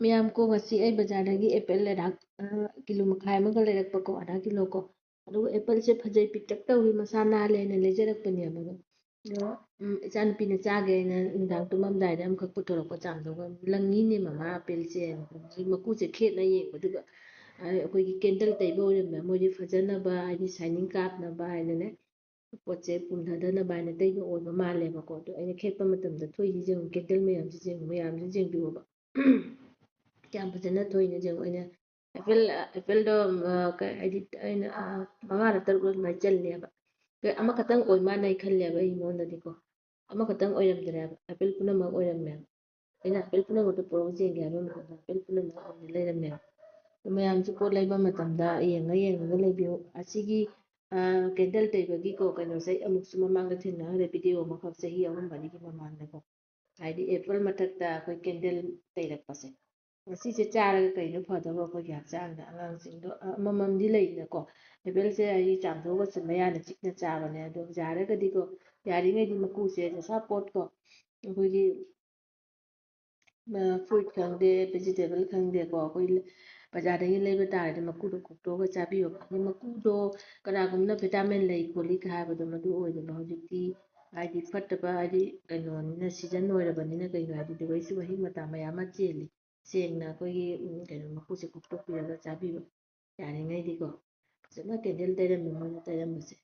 ꯃꯌꯥꯝ ꯀꯣ ꯉꯁꯤ ꯑꯩ ꯕꯖꯥꯔꯗꯒꯤ ꯑꯦꯄꯜ ꯀꯤꯂꯣ ꯃꯈꯥꯏ ꯑꯃꯒ ꯂꯩꯔꯛꯄꯀꯣ ꯑꯙꯥ ꯀꯤꯂꯣ ꯀꯣ ꯑꯗꯨꯒ ꯑꯦꯄꯜꯁꯦ ꯐꯖꯩ ꯄꯤꯛꯇꯛ ꯇꯧꯏ ꯃꯁꯥ ꯅꯥꯜꯂꯦꯅ ꯂꯩꯖꯔꯛꯄꯅꯦꯕ ꯑꯗꯣ ꯏꯆꯥꯅꯨꯄꯤꯅ ꯆꯥꯒꯦ ꯍꯥꯏꯅ ꯅꯨꯡꯗꯥꯡ ꯇꯨꯝꯃꯝꯗꯥꯏꯗ ꯑꯃꯈꯛ ꯄꯨꯊꯣꯔꯛꯄ ꯆꯥꯝꯗꯨꯒ ꯂꯪꯉꯤꯅꯦ ꯃꯃꯥ ꯑꯄꯦꯜꯁꯦ ꯃꯀꯨꯁꯦ ꯈꯦꯠꯅ ꯌꯦꯡꯕꯗꯨꯒ ꯑꯩꯈꯣꯏꯒꯤ ꯀꯦꯟꯗꯜ ꯇꯩꯕ ꯑꯣꯏꯔꯝꯃꯦ ꯃꯣꯏꯗꯤ ꯐꯖꯅꯕ ꯍꯥꯏꯗꯤ ꯁꯥꯏꯅꯤꯡ ꯀꯥꯞꯅꯕ ꯍꯥꯏꯅꯅꯦ ꯄꯣꯠꯁꯦ ꯄꯨꯝꯊꯗꯅꯕ ꯍꯥꯏꯅ ꯇꯩꯕ ꯑꯣꯏꯕ ꯃꯥꯜꯂꯦꯕꯀꯣ ꯑꯗꯣ ꯑꯩꯅ ꯈꯦꯠꯄ ꯃꯇꯝꯗ ꯊꯣꯛꯏꯁꯤ ꯌꯦꯡꯉꯨ ꯀꯦꯟꯗꯜ ꯃꯌꯥꯝꯁꯤ ꯌꯦꯡꯉꯨ ꯃꯌꯥꯝꯁꯤ ꯌꯦꯡꯕꯤꯌꯣꯕ ꯀꯌꯥꯝ ꯐꯖꯅ ꯊꯣꯛꯏꯅ ꯌꯦꯡꯉꯨ ꯑꯩꯅ ꯑꯦꯄꯜꯗꯣ ꯍꯥꯏꯗꯤ ꯑꯩꯅ ꯃꯉꯥꯔ ꯇꯔꯨꯛ ꯑꯗꯨꯃꯥꯏꯅ ꯆꯜꯂꯦꯕ ꯑꯃꯈꯛꯇꯪ ꯑꯣꯏ ꯃꯥꯟꯅꯩ ꯈꯜꯂꯦꯕ ꯑꯩꯉꯣꯟꯗꯗꯤꯀꯣ ꯑꯃꯈꯛꯇꯪ ꯑꯣꯏꯔꯝꯗ꯭ꯔꯦꯕ ꯑꯦꯄꯜ ꯄꯨꯝꯅꯃꯛ ꯑꯣꯏꯔꯝꯃꯦꯕ ꯑꯩꯅ ꯑꯦꯄꯜ ꯄꯨꯝꯅꯃꯛꯇꯣ ꯄꯨꯔꯛꯑꯣ ꯌꯦꯡꯒꯦ ꯍꯥꯏꯕ ꯃꯇꯝꯗ ꯑꯦꯄꯜ ꯄꯨꯝꯅꯃꯛ ꯑꯣꯏꯅ ꯂꯩꯔꯝꯃꯦꯕ ꯃꯌꯥꯝꯁꯨ ꯄꯣꯠ ꯂꯩꯕ ꯃꯇꯝꯗ ꯌꯦꯡꯉꯒ ꯂꯩꯕꯤꯌꯨ ꯑꯁꯤꯒꯤ ꯀꯦꯟꯗꯜ ꯇꯩꯕꯒꯤꯀꯣ ꯀꯩꯅꯣꯁꯦ ꯑꯃꯨꯛꯁꯨ ꯃꯃꯥꯡꯗ ꯊꯦꯡꯅꯈ꯭ꯔꯦ ꯚꯤꯗꯤꯑꯣ ꯑꯃꯈꯛ ꯆꯍꯤ 3 4ꯒꯤ ꯃꯃꯥꯡꯗꯀꯣ ꯍꯥꯏꯗꯤ ꯑꯦꯄꯜ ꯃꯊꯛꯇ ꯑꯩꯈꯣꯏ ꯀꯦꯟꯗꯜ ꯇꯩꯔꯛꯄꯁꯦ ꯃꯁꯤꯁꯦ ꯆꯥꯔꯒ ꯀꯩꯅꯣ ꯐꯗꯕ ꯑꯩꯈꯣꯏꯒꯤ ꯍꯛꯆꯥꯡꯗ ꯑꯉꯥꯡꯁꯤꯡꯗꯣ ꯑꯃꯃꯝꯗꯤ ꯂꯩꯗꯅꯀꯣ ꯑꯦꯄꯜꯁꯦ ꯍꯥꯏꯗꯤ ꯆꯥꯝꯊꯣꯛꯑꯒ ꯃꯌꯥꯅ ꯆꯤꯛꯅ ꯆꯥꯕꯅꯦ ꯑꯗꯣ ꯌꯥꯔꯒꯗꯤꯀꯣ ꯌꯥꯔꯤꯉꯩꯗꯤ ꯃꯀꯨꯁꯦ ꯄꯣꯠꯀꯣ ꯑꯩꯈꯣꯏꯒꯤ ꯐ꯭ꯔꯨꯏꯠ ꯈꯪꯗꯦ ꯚꯦꯖꯤꯇꯦꯕꯜ ꯈꯪꯗꯦꯀꯣ ꯑꯩꯈꯣꯏ ꯕꯖꯥꯔꯗꯒꯤ ꯂꯩꯕ ꯇꯥꯔꯗꯤ ꯃꯀꯨꯗꯣ ꯈꯣꯛꯇꯣꯛꯑꯒ ꯆꯥꯕꯤꯌꯣꯕ ꯑꯗꯩ ꯃꯀꯨꯗꯣ ꯀꯅꯥꯒꯨꯝꯕꯅ ꯚꯤꯇꯥꯃꯤꯟ ꯂꯩ ꯈꯣꯠꯂꯤꯒ ꯍꯥꯏꯕꯗꯣ ꯃꯗꯨ ꯑꯣꯏꯗꯕ ꯍꯧꯖꯤꯛꯇꯤ ꯍꯥꯏꯗꯤ ꯐꯠꯇꯕ ꯍꯥꯏꯗꯤ ꯀꯩꯅꯣꯅꯤꯅ ꯁꯤꯖꯟ ꯑꯣꯏꯔꯕꯅꯤꯅ ꯀꯩꯅꯣ ꯍꯥꯏꯗꯤ ꯋꯦꯁꯁꯨ ꯃꯍꯤꯛ ꯃꯇꯥ ꯃꯌꯥꯝ ꯑꯃ ꯆꯦꯜꯂꯤ ꯁꯦꯡꯅ ꯑꯩꯈꯣꯏꯒꯤ ꯀꯩꯅꯣ ꯃꯀꯨꯁꯦ ꯈꯣꯛꯇꯣꯛꯄꯤꯔꯒ ꯆꯥꯕꯤꯕ ꯌꯥꯔꯤꯉꯩꯗꯤꯀꯣ ꯐꯖꯅ ꯀꯦꯟꯗꯜ ꯇꯩꯔꯝꯃꯤ ꯃꯣꯏꯅ ꯇꯩꯔꯝꯕꯁꯦ